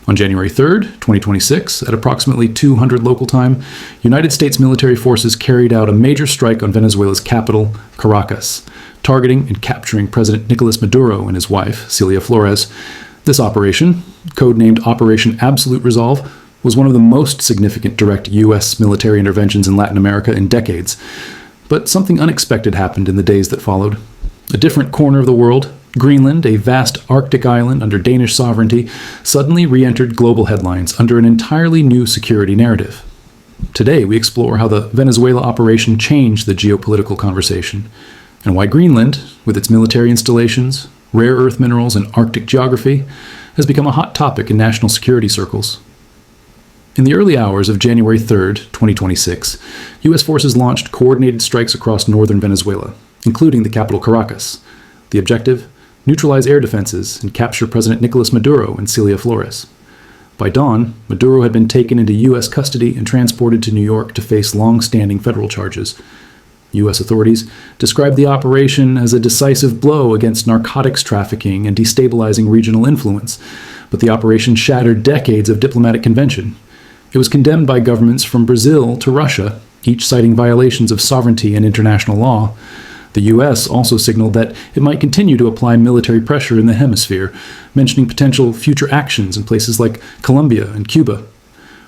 On January 3rd, 2026, at approximately 200 local time, United States military forces carried out a major strike on Venezuela's capital, Caracas, targeting and capturing President Nicolás Maduro and his wife, Celia Flores. This operation, codenamed Operation Absolute Resolve, was one of the most significant direct U.S. military interventions in Latin America in decades. But something unexpected happened in the days that followed. A different corner of the world, Greenland, a vast Arctic island under Danish sovereignty, suddenly re-entered global headlines under an entirely new security narrative. Today, we explore how the Venezuela operation changed the geopolitical conversation, and why Greenland, with its military installations, rare earth minerals, and Arctic geography, has become a hot topic in national security circles. In the early hours of January 3rd, 2026, U.S. forces launched coordinated strikes across northern Venezuela, including the capital Caracas. The objective? Neutralize air defenses and capture President Nicolás Maduro and Celia Flores. By dawn, Maduro had been taken into U.S. custody and transported to New York to face long-standing federal charges. U.S. authorities described the operation as a decisive blow against narcotics trafficking and destabilizing regional influence, but the operation shattered decades of diplomatic convention. It was condemned by governments from Brazil to Russia, each citing violations of sovereignty and international law. The U.S. also signaled that it might continue to apply military pressure in the hemisphere, mentioning potential future actions in places like Colombia and Cuba.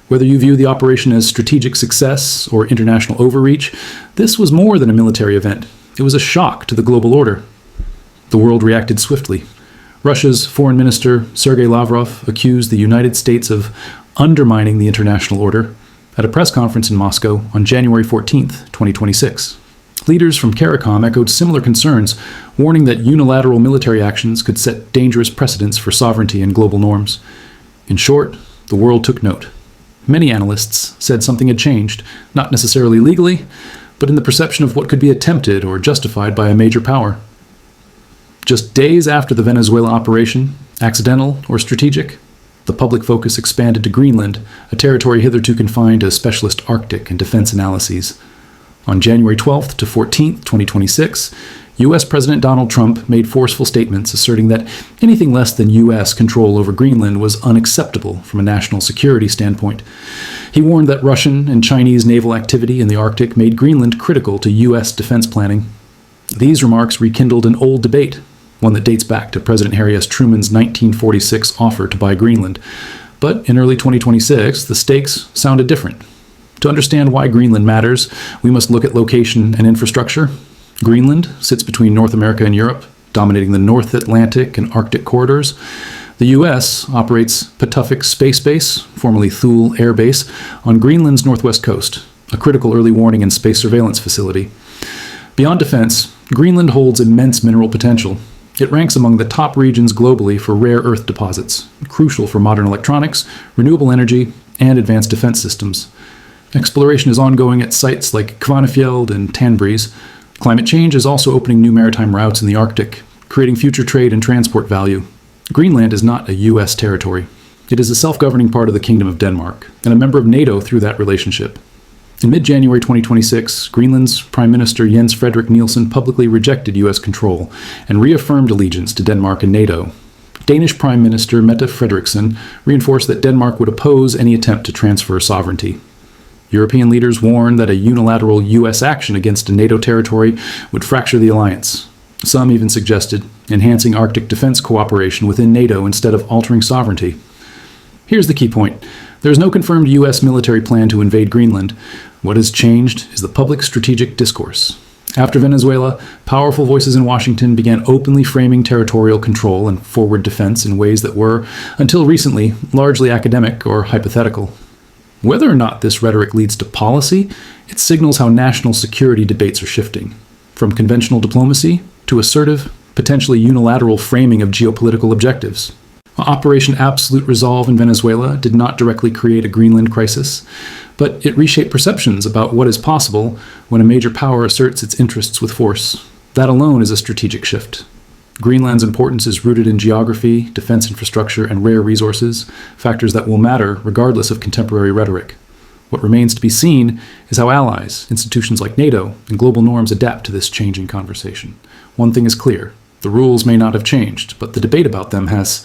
Whether you view the operation as strategic success or international overreach, this was more than a military event. It was a shock to the global order. The world reacted swiftly. Russia's Foreign Minister Sergei Lavrov accused the United States of undermining the international order at a press conference in Moscow on January 14th, 2026. Leaders from CARICOM echoed similar concerns, warning that unilateral military actions could set dangerous precedents for sovereignty and global norms. In short, the world took note. Many analysts said something had changed, not necessarily legally, but in the perception of what could be attempted or justified by a major power. Just days after the Venezuela operation, accidental or strategic, the public focus expanded to Greenland, a territory hitherto confined to specialist Arctic and defense analyses. On January 12th to 14th, 2026, U.S. President Donald Trump made forceful statements asserting that anything less than U.S. control over Greenland was unacceptable from a national security standpoint. He warned that Russian and Chinese naval activity in the Arctic made Greenland critical to U.S. defense planning. These remarks rekindled an old debate, one that dates back to President Harry S. Truman's 1946 offer to buy Greenland. But in early 2026, the stakes sounded different. To understand why Greenland matters, we must look at location and infrastructure. Greenland sits between North America and Europe, dominating the North Atlantic and Arctic corridors. The U.S. operates Patuxent Space Base, formerly Thule Air Base, on Greenland's northwest coast, a critical early warning and space surveillance facility. Beyond defense, Greenland holds immense mineral potential. It ranks among the top regions globally for rare earth deposits, crucial for modern electronics, renewable energy, and advanced defense systems. Exploration is ongoing at sites like Kvanefjeld and Tanbreez. Climate change is also opening new maritime routes in the Arctic, creating future trade and transport value. Greenland is not a U.S. territory. It is a self-governing part of the Kingdom of Denmark, and a member of NATO through that relationship. In mid-January 2026, Greenland's Prime Minister Jens Frederik Nielsen publicly rejected U.S. control and reaffirmed allegiance to Denmark and NATO. Danish Prime Minister Mette Frederiksen reinforced that Denmark would oppose any attempt to transfer sovereignty. European leaders warned that a unilateral U.S. action against a NATO territory would fracture the alliance. Some even suggested enhancing Arctic defense cooperation within NATO instead of altering sovereignty. Here's the key point. There is no confirmed U.S. military plan to invade Greenland. What has changed is the public strategic discourse. After Venezuela, powerful voices in Washington began openly framing territorial control and forward defense in ways that were, until recently, largely academic or hypothetical. Whether or not this rhetoric leads to policy, it signals how national security debates are shifting, from conventional diplomacy to assertive, potentially unilateral framing of geopolitical objectives. Operation Absolute Resolve in Venezuela did not directly create a Greenland crisis, but it reshaped perceptions about what is possible when a major power asserts its interests with force. That alone is a strategic shift. Greenland's importance is rooted in geography, defense infrastructure, and rare resources, factors that will matter regardless of contemporary rhetoric. What remains to be seen is how allies, institutions like NATO, and global norms adapt to this changing conversation. One thing is clear: the rules may not have changed, but the debate about them has.